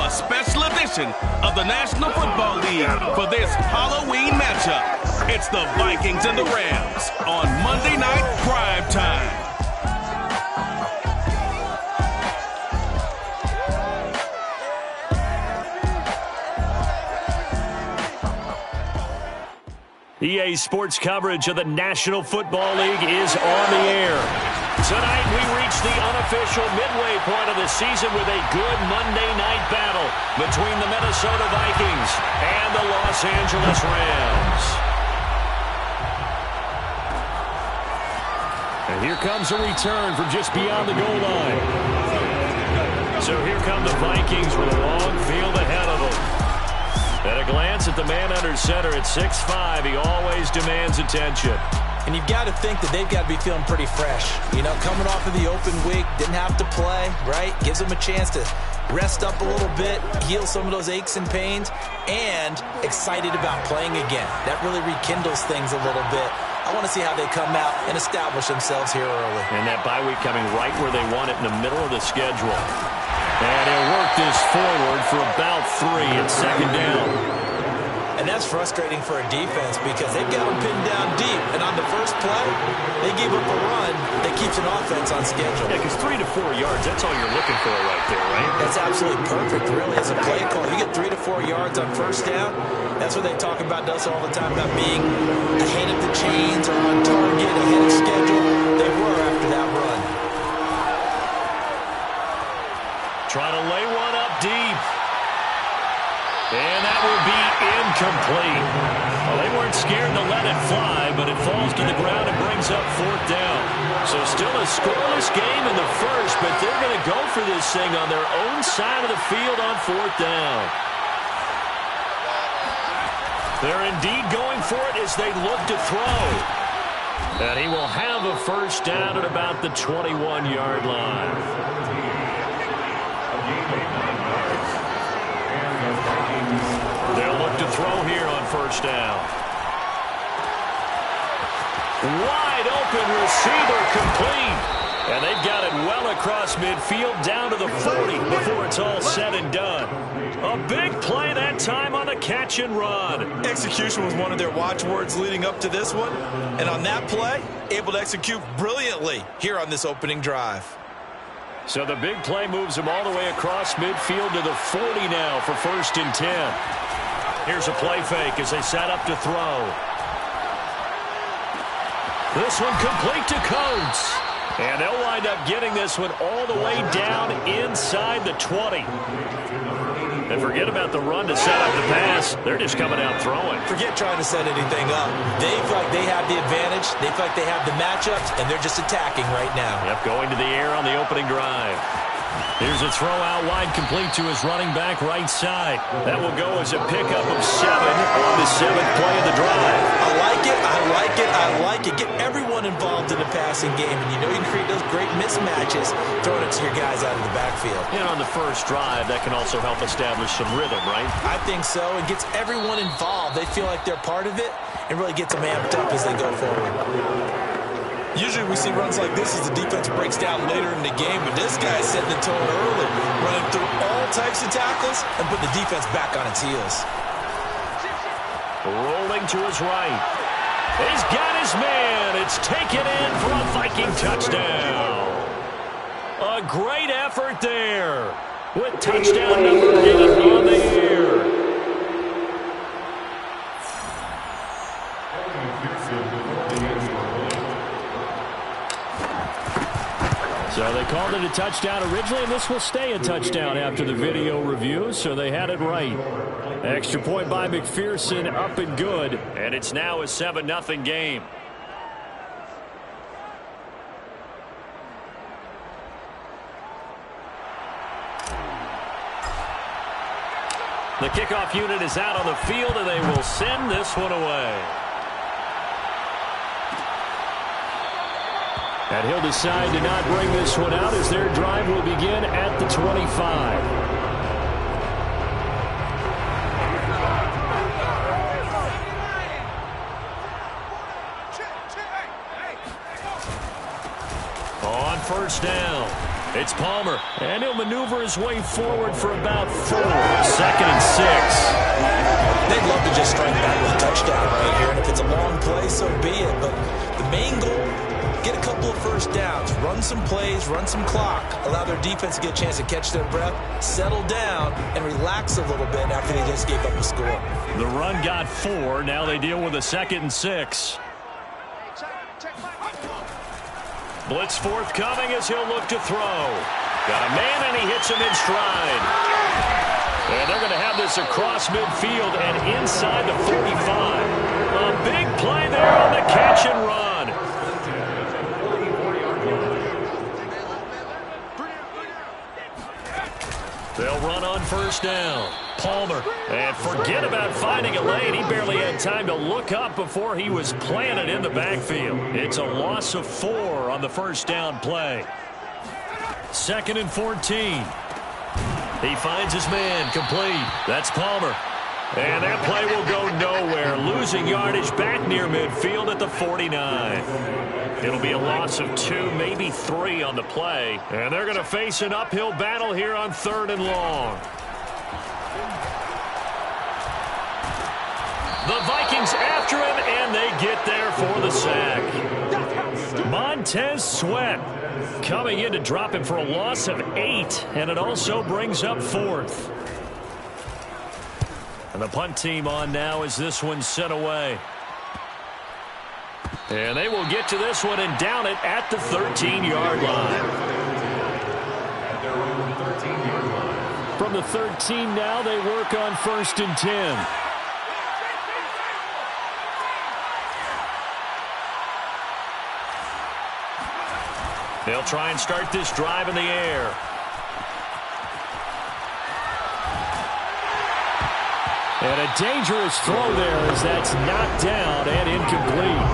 a special edition of the National Football League for this Halloween matchup. It's the Vikings and the Rams on Monday Night Prime Time. EA Sports coverage of the National Football League is on the air. Tonight we reach the unofficial midway point of the season with a good Monday night battle between the Minnesota Vikings and the Los Angeles Rams. And here comes a return from just beyond the goal line. So here come the Vikings with a long field ahead of them. At a glance at the man under center at 6'5", he always demands attention. And you've got to think that they've got to be feeling pretty fresh. You know, coming off of the open week, didn't have to play, right? Gives them a chance to rest up a little bit, heal some of those aches and pains, and excited about playing again. That really rekindles things a little bit. I want to see how they come out and establish themselves here early. And that bye week coming right where they want it in the middle of the schedule. And he'll work this forward for about 3 at second down. And that's frustrating for a defense because they've got them pinned down deep. And on the first play, they gave up a run that keeps an offense on schedule. Yeah, because 3 to 4 yards, that's all you're looking for right there, right? That's absolutely perfect, really, as a play call. You get 3 to 4 yards on first down. That's what they talk about us all the time, about being ahead of the chains or on target, ahead of schedule. They were after that run. Trying to lay one up deep. And that will be incomplete. Well, they weren't scared to let it fly, but it falls to the ground and brings up 4th down. So still a scoreless game in the first, but they're going to go for this thing on their own side of the field on 4th down. They're indeed going for it as they look to throw. And he will have a first down at about the 21-yard line. They'll look to throw here on first down. Wide open receiver complete. And they've got it well across midfield down to the 40 before it's all said and done. A big play that time on the catch and run. Execution was one of their watchwords leading up to this one. And on that play, able to execute brilliantly here on this opening drive. So the big play moves him all the way across midfield to the 40 now for 1st and 10. Here's a play fake as they set up to throw. This one complete to Coates. And they'll wind up getting this one all the way down inside the 20. And forget about the run to set up the pass. They're just coming out throwing. Forget trying to set anything up. They feel like they have the advantage. They feel like they have the matchups, and they're just attacking right now. Yep, going to the air on the opening drive. Here's a throw out wide complete to his running back right side. That will go as a pickup of 7 on the 7th play of the drive. I like it, I like it, I like it. Get everyone involved in the passing game, and you know you can create those great mismatches throwing it to your guys out of the backfield. And on the first drive, that can also help establish some rhythm, right? I think so. It gets everyone involved. They feel like they're part of it and really gets them amped up as they go forward. Usually we see runs like this as the defense breaks down later in the game, but this guy's setting the tone early, running through all types of tackles and putting the defense back on its heels. Rolling to his right. He's got his man. It's taken in for a Viking touchdown. A great effort there with touchdown number 8 on the year. So they called it a touchdown originally, and this will stay a touchdown after the video review, so they had it right. Extra point by McPherson, up and good, and it's now a 7-0 game. The kickoff unit is out on the field, and they will send this one away. And he'll decide to not bring this one out as their drive will begin at the 25. On first down. It's Palmer, and he'll maneuver his way forward for about 4. 2nd and 6. They'd love to just strike back with a touchdown right here, and if it's a long play, so be it. But the main goal, get a couple of first downs, run some plays, run some clock, allow their defense to get a chance to catch their breath, settle down, and relax a little bit after they just gave up a score. The run got 4. Now they deal with a 2nd and 6. Blitz forthcoming as he'll look to throw. Got a man, and he hits him in stride. And they're going to have this across midfield and inside the 45. A big play there on the catch and run. They'll run on first down. Palmer. And forget about finding a lane. He barely had time to look up before he was planted in the backfield. It's a loss of 4 on the first down play. 2nd and 14. He finds his man complete. That's Palmer. And that play will go nowhere. Losing yardage back near midfield at the 49. It'll be a loss of 2, maybe 3 on the play. And they're going to face an uphill battle here on 3rd and long. The Vikings after him, and they get there for the sack. Montez Sweat coming in to drop him for a loss of 8, and it also brings up 4th. And the punt team on now as this one's sent away. And they will get to this one and down it at the 13-yard line. From the 13 now, they work on 1st and 10. They'll try and start this drive in the air. And a dangerous throw there as that's knocked down and incomplete.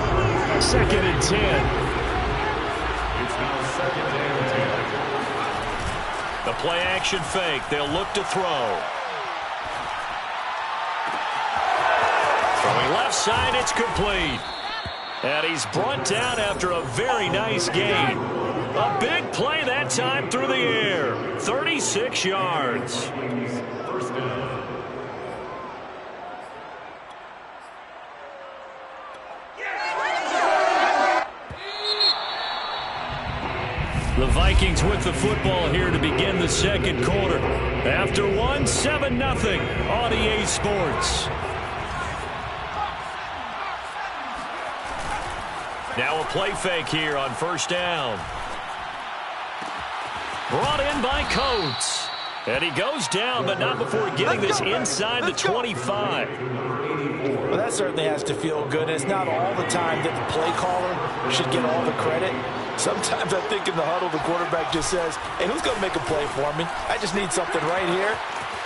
2nd and 10. The play action fake. They'll look to throw. Throwing left side, it's complete. And he's brought down after a very nice game. A big play that time through the air. 36 yards. The Vikings with the football here to begin the 2nd quarter. After one, 7-0 on EA Sports. Now a play fake here on first down. Brought in by Coates. And he goes down, but not before getting this inside the 25. Well, that certainly has to feel good. It's not all the time that the play caller should get all the credit. Sometimes I think in the huddle, the quarterback just says, hey, who's going to make a play for me? I just need something right here.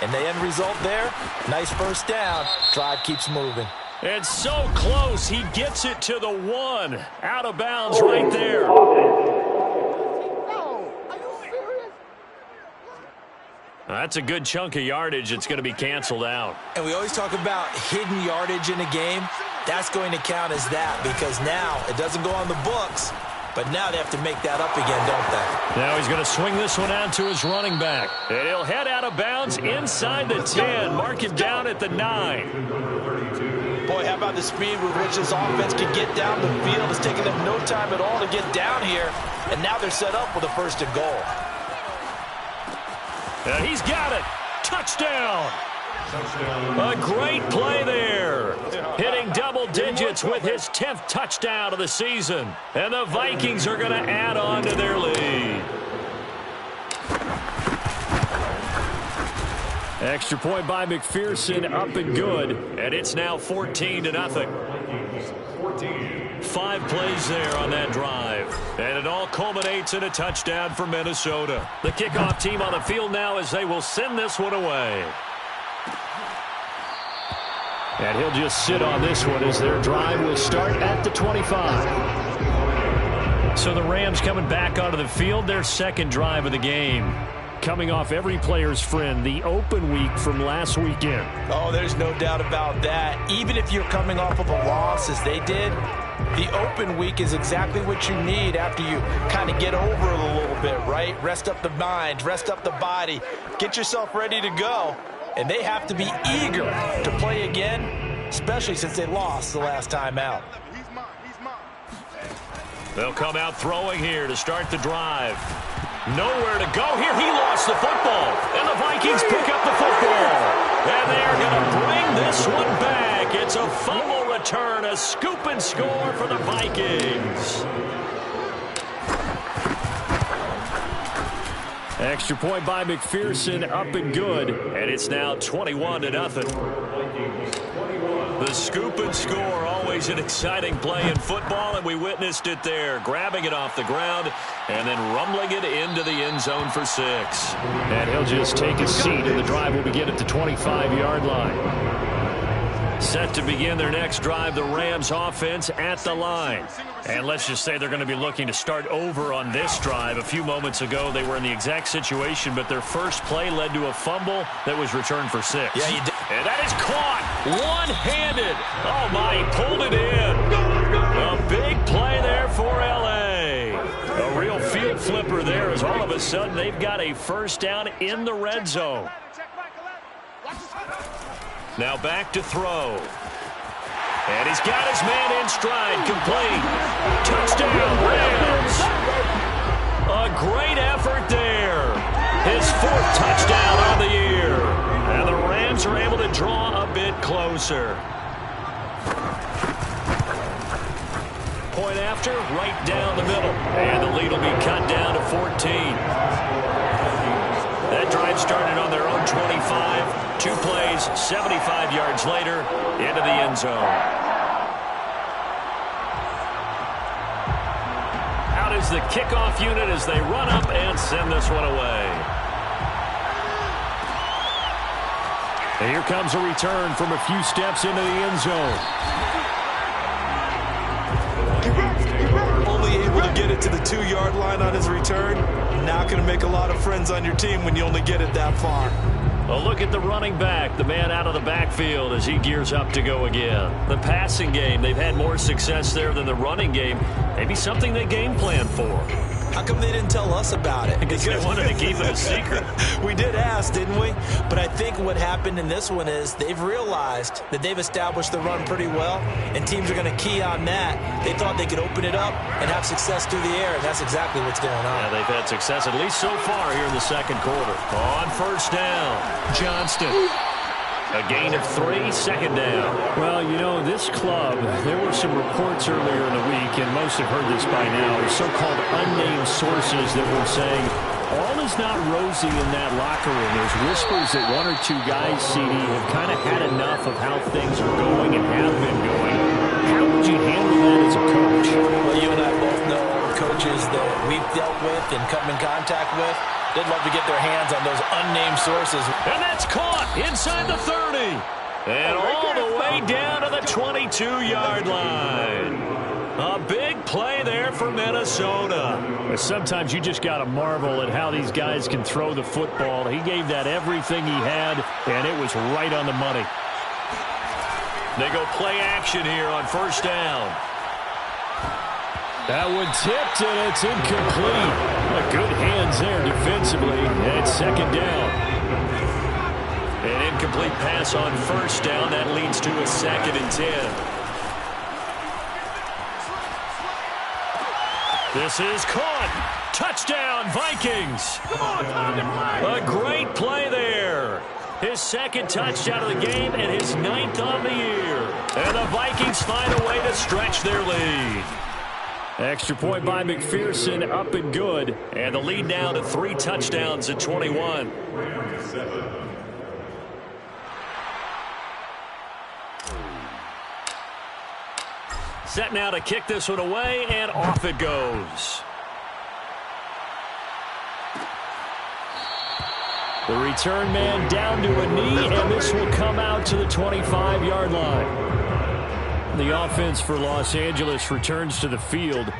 And the end result there, nice first down. Drive keeps moving. It's so close. He gets it to the 1. Out of bounds right there. That's a good chunk of yardage. It's going to be canceled out. And we always talk about hidden yardage in a game. That's going to count as that because now it doesn't go on the books, but now they have to make that up again, don't they? Now he's going to swing this one out to his running back. And he'll head out of bounds inside the 10. Mark him down at the 9. Boy, how about the speed with which this offense can get down the field? It's taking them no time at all to get down here. And now they're set up with a 1st and goal. And he's got it. Touchdown. A great play there. Hitting double digits with his 10th touchdown of the season. And the Vikings are going to add on to their lead. Extra point by McPherson, up and good. And it's now 14-0. 5 plays there on that drive. And it all culminates in a touchdown for Minnesota. The kickoff team on the field now as they will send this one away. And he'll just sit on this one as their drive will start at the 25. So the Rams coming back onto the field, their 2nd drive of the game. coming off every player's friend, the open week from last weekend. Oh, there's no doubt about that. Even if you're coming off of a loss as they did, the open week is exactly what you need after you kind of get over it a little bit, right? Rest up the mind, rest up the body, get yourself ready to go. And they have to be eager to play again, especially since they lost the last time out. They'll come out throwing here to start the drive. Nowhere to go here. He lost the football. And the Vikings pick up the football. And they are going to bring this one back. It's a fumble return, a scoop and score for the Vikings. Extra point by McPherson, up and good. And it's now 21-0. The scoop and score, always an exciting play in football, and we witnessed it there. Grabbing it off the ground and then rumbling it into the end zone for 6. And he'll just take a seat, and the drive will begin at the 25-yard line. Set to begin their next drive, the Rams offense at the line. And let's just say they're going to be looking to start over on this drive. A few moments ago, they were in the exact situation, but their first play led to a fumble that was returned for 6. Yeah, you did. And that is caught one-handed. Oh, my, he pulled it in. A big play there for L.A. A real field flipper there as all of a sudden they've got a first down in the red zone. Now back to throw. And he's got his man in stride, complete. Touchdown, Rams. A great effort there. His 4th touchdown on the year. And the Rams are able to draw a bit closer. Point after, right down the middle. And the lead will be cut down to 14. That drive started on their own 25. 2 plays, 75 yards later, into the end zone. Out is the kickoff unit as they run up and send this one away. And here comes a return from a few steps into the end zone. Only able to get it to the 2-yard line on his return. Not going to make a lot of friends on your team when you only get it that far. A look at the running back, the man out of the backfield as he gears up to go again. The passing game, they've had more success there than the running game. Maybe something they game plan for. How come they didn't tell us about it? Because they wanted to keep it a secret. We did ask, didn't we? But I think what happened in this one is they've realized that they've established the run pretty well, and teams are going to key on that. They thought they could open it up and have success through the air, and that's exactly what's going on. Yeah, they've had success at least so far here in the second quarter. On first down, Johnston. A gain of 3, second down. Well, you know, this club, there were some reports earlier in the week, and most have heard this by now, so-called unnamed sources that were saying all is not rosy in that locker room. There's whispers that 1 or 2 guys, CD, have kind of had enough of how things are going and have been going. How would you handle that as a coach? Well, you and I both know coaches that we've dealt with and come in contact with. They'd love to get their hands on those unnamed sources. And that's caught inside the 30. And all the way down to the 22-yard line. A big play there for Minnesota. Sometimes you just got to marvel at how these guys can throw the football. He gave that everything he had, and it was right on the money. They go play action here on first down. That one tipped, and it's incomplete. Good hands there defensively, and it's second down. An incomplete pass on first down. That leads to a 2nd and 10. This is caught. Touchdown, Vikings. A great play there. His 2nd touchdown of the game and his 9th on the year. And the Vikings find a way to stretch their lead. Extra point by McPherson, up and good. And the lead now to 3 touchdowns at 21. Set now to kick this one away, and off it goes. The return man down to a knee, and this will come out to the 25-yard line. The offense for Los Angeles returns to the field.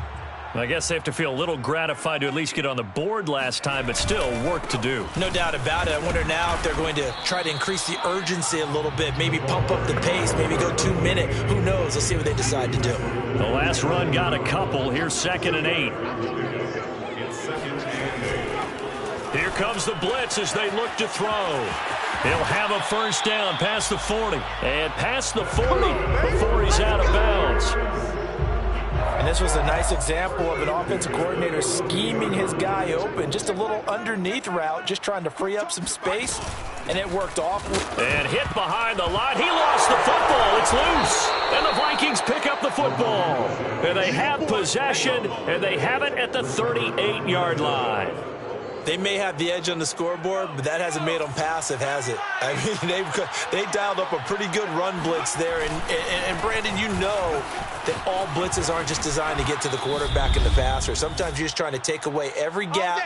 I guess they have to feel a little gratified to at least get on the board last time, but still work to do. No doubt about it. I wonder now if they're going to try to increase the urgency a little bit, maybe pump up the pace, maybe go 2 minute. Who knows? Let's see what they decide to do. The last run got a couple. Here's 2nd and 8. Here comes the blitz as they look to throw. He'll have a first down past the 40. And past the 40 before he's out of bounds. And this was a nice example of an offensive coordinator scheming his guy open. Just a little underneath route, just trying to free up some space, and it worked off. And hit behind the line. He lost the football. It's loose. And the Vikings pick up the football. And they have possession, and they have it at the 38-yard line. They may have the edge on the scoreboard, but that hasn't made them passive, has it? I mean, they dialed up a pretty good run blitz there. And Brandon, you know that all blitzes aren't just designed to get to the quarterback and the passer. Sometimes you're just trying to take away every gap,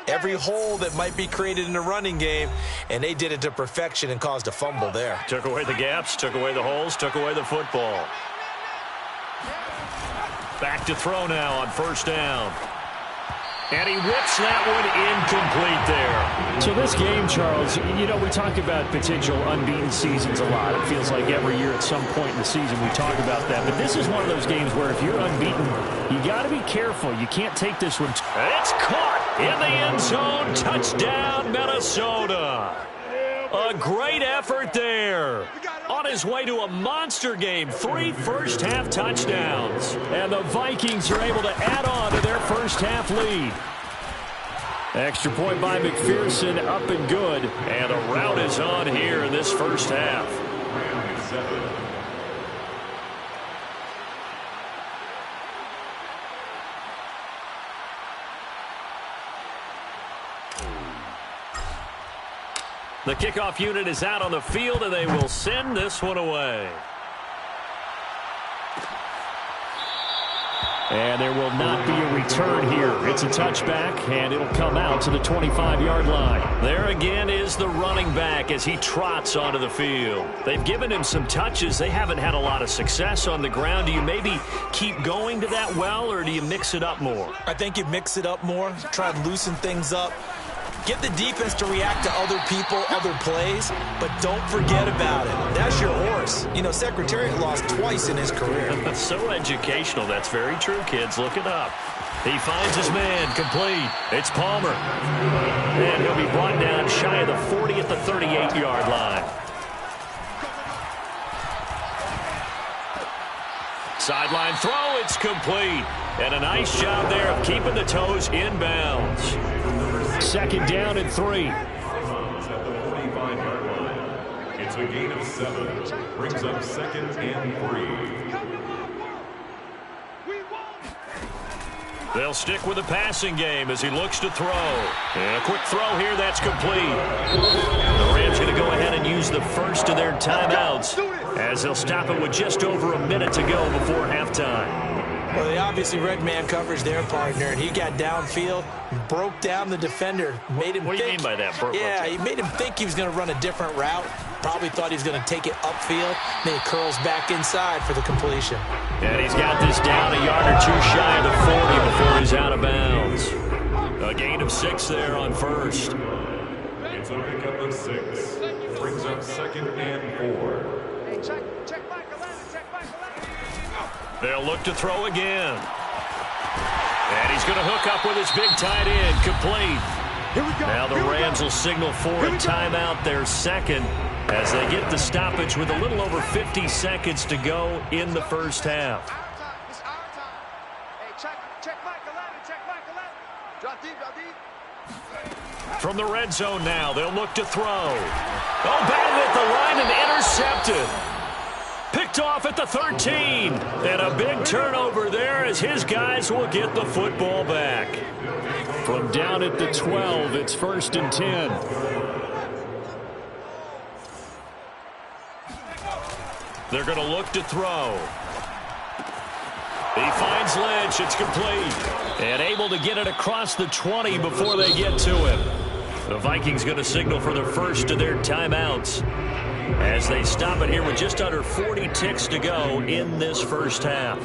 every hole that might be created in the running game, and they did it to perfection and caused a fumble there. Took away the gaps, took away the holes, took away the football. Back to throw now on first down. And he whips that one incomplete there. So this game, Charles, you know, we talk about potential unbeaten seasons a lot. It feels like every year at some point in the season we talk about that. But this is one of those games where if you're unbeaten, you got to be careful. You can't take this one. And it's caught in the end zone. Touchdown, Minnesota. A great effort there. On his way to a monster game. 3 first-half touchdowns. And the Vikings are able to add on to their first-half lead. Extra point by McPherson, up and good. And a rout is on here in this first half. The kickoff unit is out on the field, and they will send this one away. And there will not be a return here. It's a touchback, and it'll come out to the 25-yard line. There again is the running back as he trots onto the field. They've given him some touches. They haven't had a lot of success on the ground. Do you maybe keep going to that well, or do you mix it up more? I think you mix it up more, try to loosen things up. Get the defense to react to other people, other plays, but don't forget about it. That's your horse. You know, Secretariat lost twice in his career. That's so educational. That's very true, kids. Look it up. He finds his man, complete. It's Palmer. And he'll be brought down shy of the 40 at the 38-yard line. Sideline throw, it's complete. And a nice job there of keeping the toes in bounds. 2nd down and 3. It's a gain of 7. Brings up 2nd and 3. They'll stick with the passing game as he looks to throw. And a quick throw here, that's complete. The Rams going to go ahead and use the first of their timeouts as they'll stop it with just over a minute to go before halftime. Well, they obviously read man coverage their partner, and he got downfield, broke down the defender, made him What do you think, mean by that? he made him think he was going to run a different route. Probably thought he was going to take it upfield. Then he curls back inside for the completion. And he's got this down a yard or two shy of the 40 before he's out of bounds. A gain of 6 there on first. It's a pickup of 6. Brings up 2nd and 4. They'll look to throw again. And he's going to hook up with his big tight end, complete. Now the Rams will signal for a timeout, their second, as they get the stoppage with a little over 50 seconds to go in the first half. From the red zone now, they'll look to throw. Oh, batted at the line and intercepted. Picked off at the 13. And a big turnover there as his guys will get the football back. From down at the 12, it's 1st and 10. They're going to look to throw. He finds Lynch. It's complete. And able to get it across the 20 before they get to him. The Vikings going to signal for the first of their timeouts as they stop it here with just under 40 ticks to go in this first half.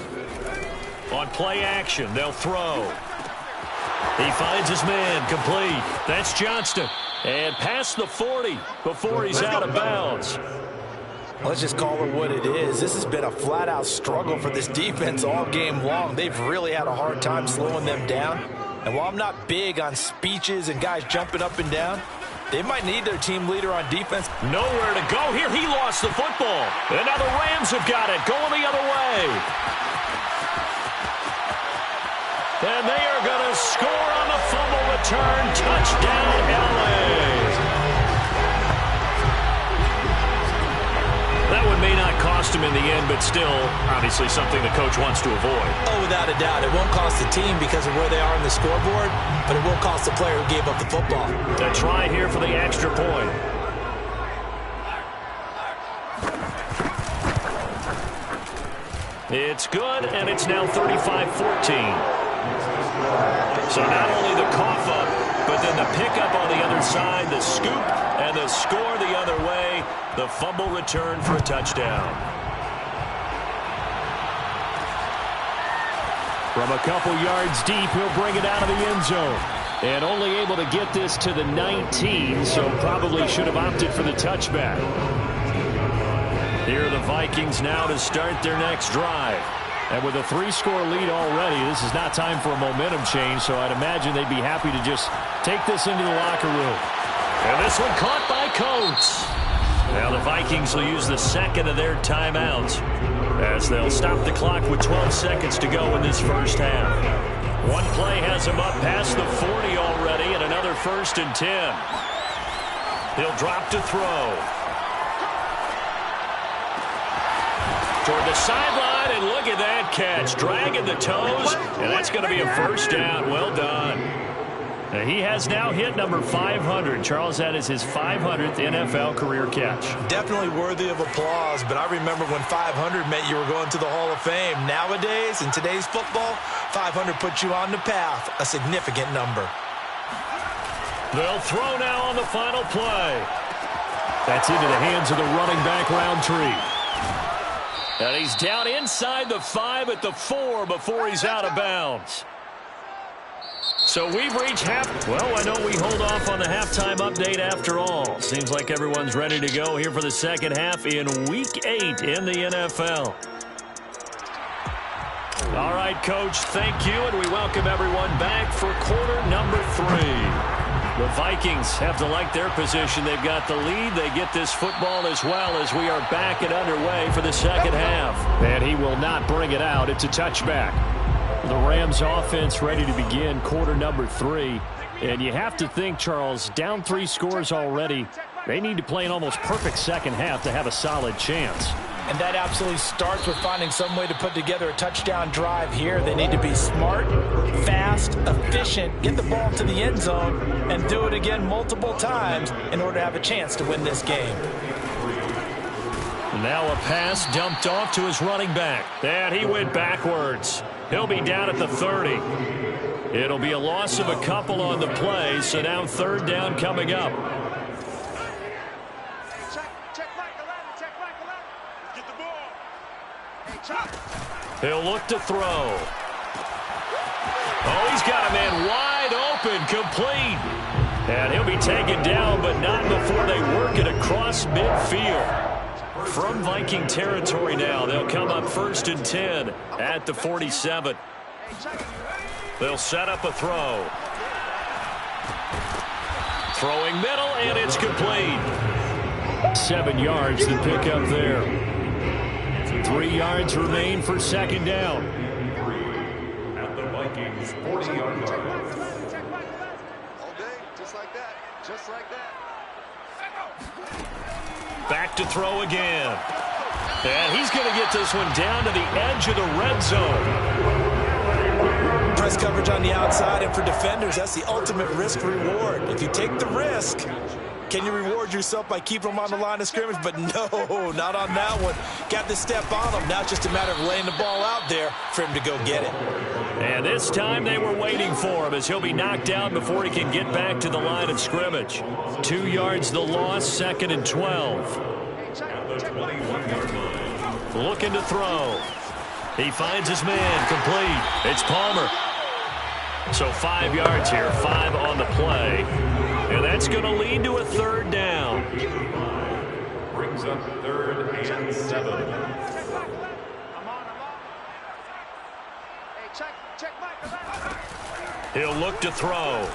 On play action, they'll throw. He finds his man, complete. That's Johnston. And past the 40 before he's out of bounds. Let's just call it what it is. This has been a flat-out struggle for this defense all game long. They've really had a hard time slowing them down. And while I'm not big on speeches and guys jumping up and down, they might need their team leader on defense. Nowhere to go here. He lost the football. And now the Rams have got it, going the other way. And they are going to score on the fumble return. Touchdown, LA. That one may not cost him in the end, but still, obviously something the coach wants to avoid. Oh, without a doubt. It won't cost the team because of where they are in the scoreboard, but it will cost the player who gave up the football. A try here for the extra point. It's good, and it's now 35-14. So not only the cough up, but then the pickup on the other side, the scoop, and the score the other way. The fumble return for a touchdown. From a couple yards deep, he'll bring it out of the end zone. And only able to get this to the 19, so probably should have opted for the touchback. Here are the Vikings now to start their next drive. And with a 3-score lead already, this is not time for a momentum change, so I'd imagine they'd be happy to just take this into the locker room. And this one caught by Coates. Now the Vikings will use the second of their timeouts as they'll stop the clock with 12 seconds to go in this first half. One play has him up past the 40 already, and another 1st and 10. He'll drop to throw. Toward the sideline, and look at that catch. Dragging the toes, and that's going to be a first down. Well done. Now he has now hit number 500. Charles, that is his 500th NFL career catch. Definitely worthy of applause, but I remember when 500 meant you were going to the Hall of Fame. Nowadays, in today's football, 500 puts you on the path, a significant number. They'll throw now on the final play. That's into the hands of the running back, Roundtree. And he's down inside the 5 at the 4 before he's out of bounds. So we've reached half. Well, I know we hold off on the halftime update after all. Seems like everyone's ready to go here for the second half in Week 8 in the NFL. All right, Coach, thank you, and we welcome everyone back for quarter number 3. The Vikings have to like their position. They've got the lead. They get this football as well as we are back and underway for the second half. And he will not bring it out. It's a touchback. The Rams offense ready to begin quarter number 3. And you have to think, Charles, down 3 scores already. They need to play an almost perfect second half to have a solid chance. And that absolutely starts with finding some way to put together a touchdown drive here. They need to be smart, fast, efficient, get the ball to the end zone, and do it again multiple times in order to have a chance to win this game. Now a pass dumped off to his running back. And he went backwards. He'll be down at the 30. It'll be a loss of a couple on the play, so now 3rd down coming up. He'll look to throw. Oh, he's got a man wide open, complete. And he'll be taken down, but not before they work it across midfield. From Viking territory now, they'll come up 1st and 10 at the 47. They'll set up a throw. Throwing middle, and it's complete. 7 yards to pick up there. 3 yards remain for 2nd down. At the Vikings 40-yard line. All day, just like that. Just like that. Back to throw again. And he's going to get this one down to the edge of the red zone. Press coverage on the outside, and for defenders, that's the ultimate risk-reward. If you take the risk, can you reward yourself by keeping them on the line of scrimmage? But no, not on that one. Got to step on them. Now it's just a matter of laying the ball out there for him to go get it. And this time they were waiting for him as he'll be knocked down before he can get back to the line of scrimmage. 2 yards the loss, 2nd and 12. At the 21-yard line. Looking to throw. He finds his man, complete. It's Palmer. So 5 yards here, 5 on the play. And that's going to lead to a third down. Brings up 3rd and 7. He'll look to throw.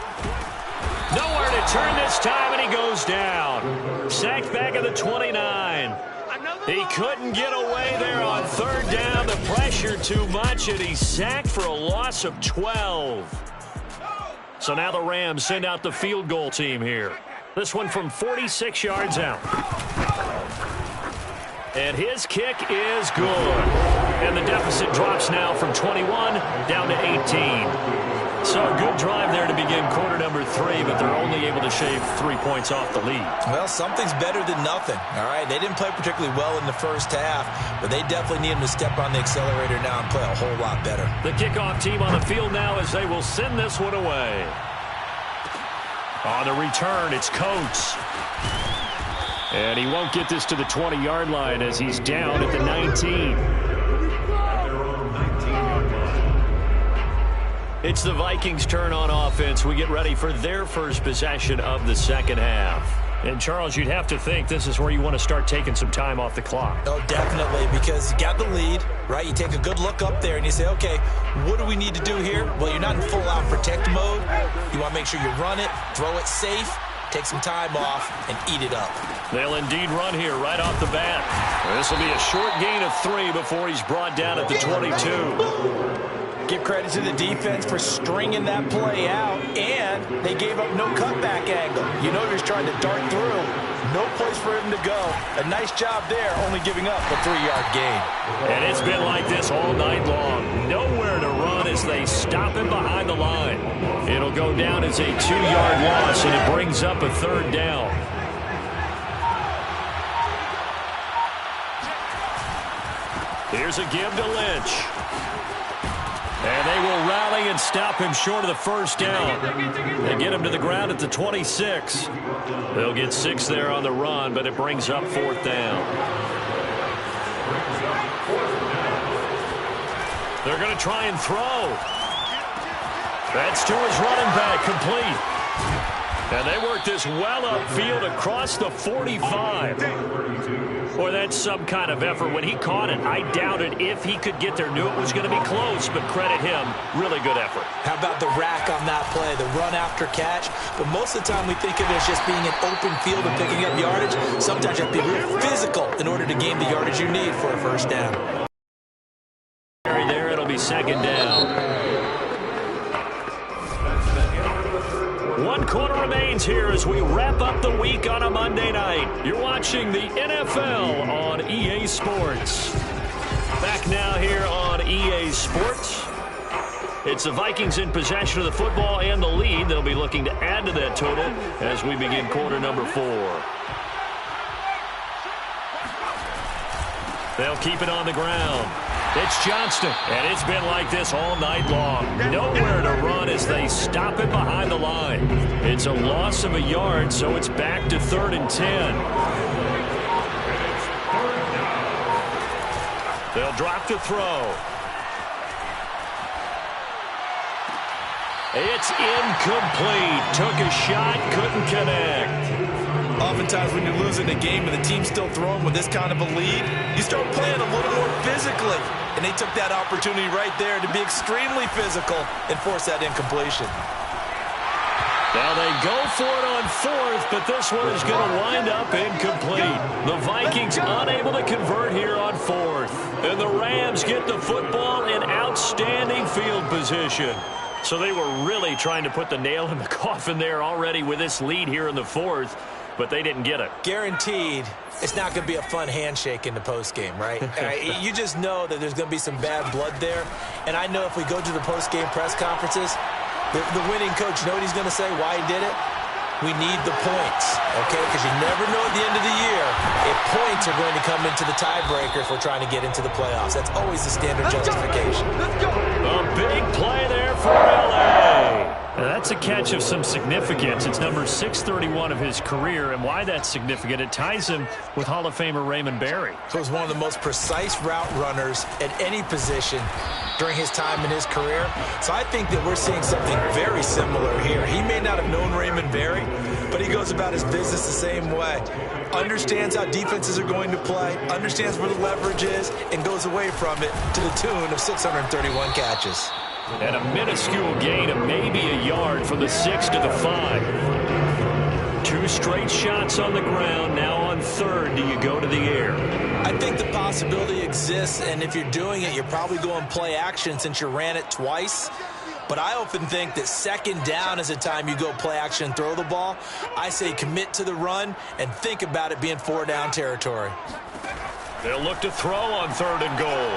Nowhere to turn this time, and he goes down. Sacked back at the 29. He couldn't get away there on 3rd down. The pressure too much, and he's sacked for a loss of 12. So now the Rams send out the field goal team here. This one from 46 yards out. And his kick is good. And the deficit drops now from 21 down to 18. So a good drive there to begin quarter number 3, but they're only able to shave 3 points off the lead. Well, something's better than nothing, all right? They didn't play particularly well in the first half, but they definitely need them to step on the accelerator now and play a whole lot better. The kickoff team on the field now as they will send this one away. On the return, it's Coates. And he won't get this to the 20-yard line as he's down at the 19. It's the Vikings' turn on offense. We get ready for their first possession of the second half. And, Charles, you'd have to think this is where you want to start taking some time off the clock. Oh, definitely, because you got the lead, right? You take a good look up there and you say, okay, what do we need to do here? Well, you're not in full-out protect mode. You want to make sure you run it, throw it safe, take some time off, and eat it up. They'll indeed run here right off the bat. This will be a short gain of 3 before he's brought down at the 22. Give credit to the defense for stringing that play out, and they gave up no cutback angle. You know he was trying to dart through. No place for him to go. A nice job there, only giving up a 3-yard gain. And it's been like this all night long. Nowhere to run as they stop him behind the line. It'll go down as a 2-yard loss, and it brings up a 3rd down. Here's a give to Lynch. And they will rally and stop him short of the 1st down. They get him to the ground at the 26. They'll get 6 there on the run, but it brings up 4th down. They're going to try and throw. That's to his running back, complete. And they work this well upfield across the 45. Boy, that's some kind of effort. When he caught it, I doubted if he could get there. Knew it was going to be close, but credit him. Really good effort. How about the rack on that play, the run after catch? But most of the time we think of it as just being an open field and picking up yardage. Sometimes you have to be real physical in order to gain the yardage you need for a 1st down. There, it'll be 2nd down. 1 quarter remains here as we wrap up the week on a Monday night. You're watching the NFL on EA Sports. Back now here on EA Sports. It's the Vikings in possession of the football and the lead. They'll be looking to add to that total as we begin quarter number 4. They'll keep it on the ground. It's Johnston, and it's been like this all night long. Nowhere to run as they stop it behind the line. It's a loss of a yard, so it's back to 3rd and 10. They'll drop to throw. It's incomplete. Took a shot, couldn't connect. Oftentimes when you're losing a game and the team's still throwing with this kind of a lead, you start playing a little more physically. And they took that opportunity right there to be extremely physical and force that incompletion. Now they go for it on 4th, but this one is going to wind up incomplete. The Vikings unable to convert here on 4th. And the Rams get the football in outstanding field position. So they were really trying to put the nail in the coffin there already with this lead here in the 4th. But they didn't get it. Guaranteed, it's not going to be a fun handshake in the postgame, right? You just know that there's going to be some bad blood there. And I know if we go to the postgame press conferences, the winning coach, you know what he's going to say, why he did it? We need the points, okay? Because you never know at the end of the year if points are going to come into the tiebreaker if we're trying to get into the playoffs. That's always the standard justification. A big play there for L.A. Now that's a catch of some significance. It's number 631 of his career, and why that's significant, it ties him with Hall of Famer Raymond Berry. He was one of the most precise route runners at any position during his time in his career. So I think that we're seeing something very similar here. He may not have known Raymond Berry, but he goes about his business the same way. Understands how defenses are going to play, understands where the leverage is, and goes away from it to the tune of 631 catches. And a minuscule gain of maybe a yard from the 6 to the 5. 2 straight shots on the ground. Now on third, do you go to the air? I think the possibility exists, and if you're doing it, you're probably going play action since you ran it twice. But I often think that second down is a time you go play action and throw the ball. I say commit to the run and think about it being 4-down territory. They'll look to throw on third and goal.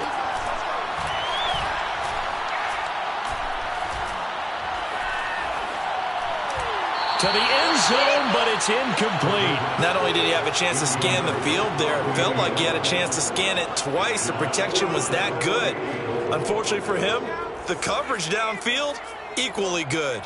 To the end zone, but it's incomplete. Not only did he have a chance to scan the field there, it felt like he had a chance to scan it twice. The protection was that good. Unfortunately for him, the coverage downfield, equally good.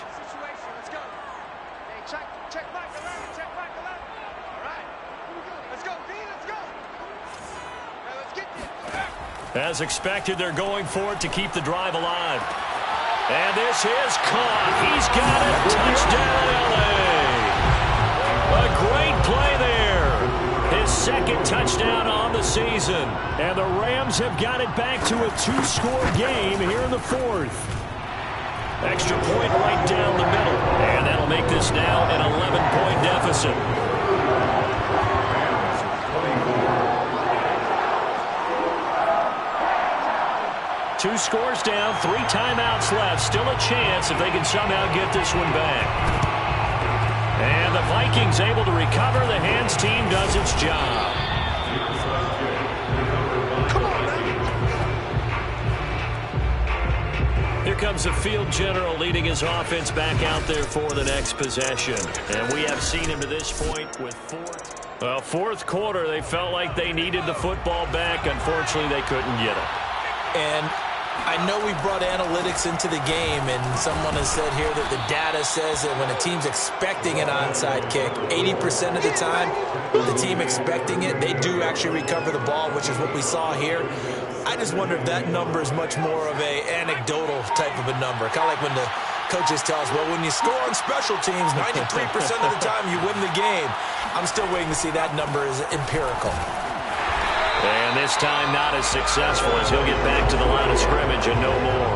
As expected, they're going for it to keep the drive alive. And this is caught. He's got it. Touchdown, L.A. A great play there. His second touchdown on the season. And the Rams have got it back to a 2-score game here in the fourth. Extra point right down the middle. And that'll make this now an 11-point deficit. Two scores down, 3 timeouts left. Still a chance if they can somehow get this one back. And the Vikings able to recover. The hands team does its job. Here comes the field general leading his offense back out there for the next possession. And we have seen him to this point with fourth quarter. They felt like they needed the football back. Unfortunately, they couldn't get it. And I know we brought analytics into the game, and someone has said here that the data says that when a team's expecting an onside kick, 80% of the time, the team expecting it, they do actually recover the ball, which is what we saw here. I just wonder if that number is much more of a anecdotal type of a number. Kind of like when the coaches tell us, well, when you score on special teams, 93% of the time you win the game. I'm still waiting to see that number is empirical. And this time not as successful as he'll get back to the line of scrimmage and no more.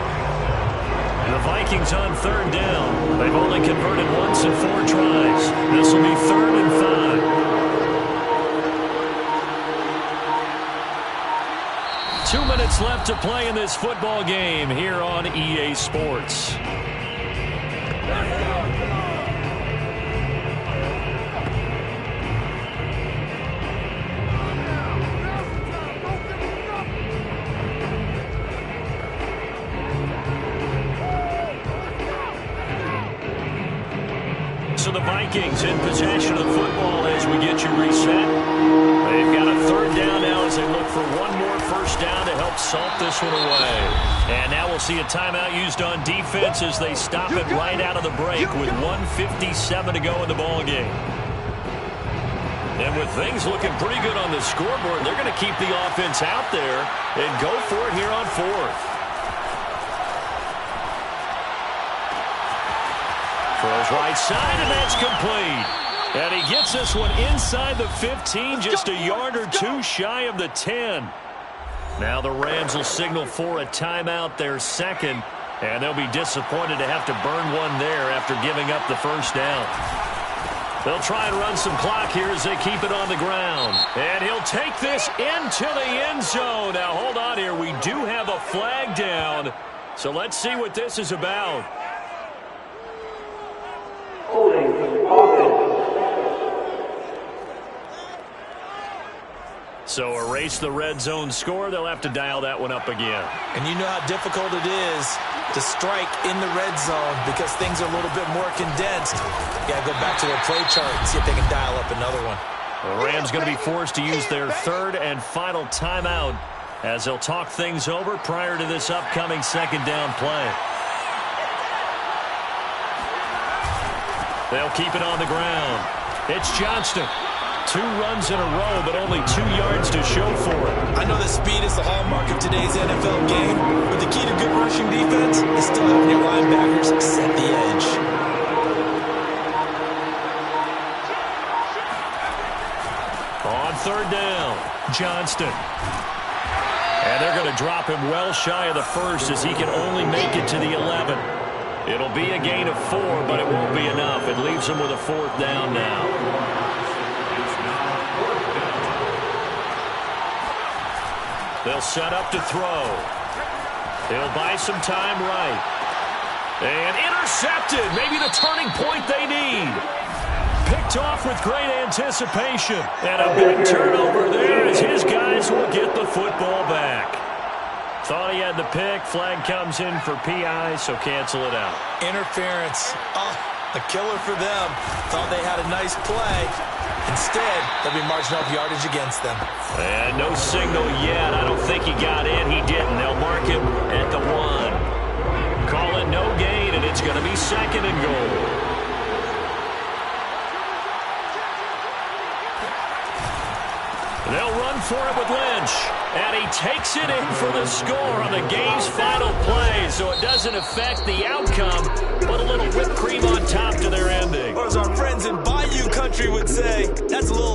The Vikings on third down. They've only converted once in 4 tries. This will be 3rd and 5. 2 minutes left to play in this football game here on EA Sports. So the Vikings in possession of the football as we get you reset. They've got a 3rd down now as they look for one more first down to help salt this one away. And now we'll see a timeout used on defense as they stop it right out of the break with 1:57 to go in the ball game. And with things looking pretty good on the scoreboard, they're going to keep the offense out there and go for it here on 4th. Throws right side, and that's complete. And he gets this one inside the 15, just a yard or 2 shy of the 10. Now the Rams will signal for a timeout, their second, and they'll be disappointed to have to burn one there after giving up the first down. They'll try and run some clock here as they keep it on the ground. And he'll take this into the end zone. Now hold on here. We do have a flag down, so let's see what this is about. So erase the red zone score. They'll have to dial that one up again. And you know how difficult it is to strike in the red zone because things are a little bit more condensed. You got to go back to their play chart and see if they can dial up another one. The Rams going to be forced to use their 3rd and final timeout as they'll talk things over prior to this upcoming 2nd down play. They'll keep it on the ground. It's Johnston. 2 runs in a row, but only 2 yards to show for it. I know that speed is the hallmark of today's NFL game, but the key to good rushing defense is still having your linebackers set the edge. On 3rd down, Johnston. And they're going to drop him well shy of the first as he can only make it to the 11. It'll be a gain of 4, but it won't be enough. It leaves him with a 4th down now. They'll set up to throw. He'll buy some time right. And intercepted. Maybe the turning point they need. Picked off with great anticipation. And a big turnover there as his guys will get the football back. Thought he had the pick. Flag comes in for PI, so cancel it out. Interference. Oh, a killer for them. Thought they had a nice play. Instead, there'll be marginal yardage against them. And no signal yet. I don't think he got in. He didn't. They'll mark him at the 1. Call it no gain, and it's going to be 2nd and goal. They'll run for it with Lynch. And he takes it in for the score on the game's final play. So it doesn't affect the outcome, but a little whipped cream on top to their ending. Or as our friends in Bayou Country would say, that's a little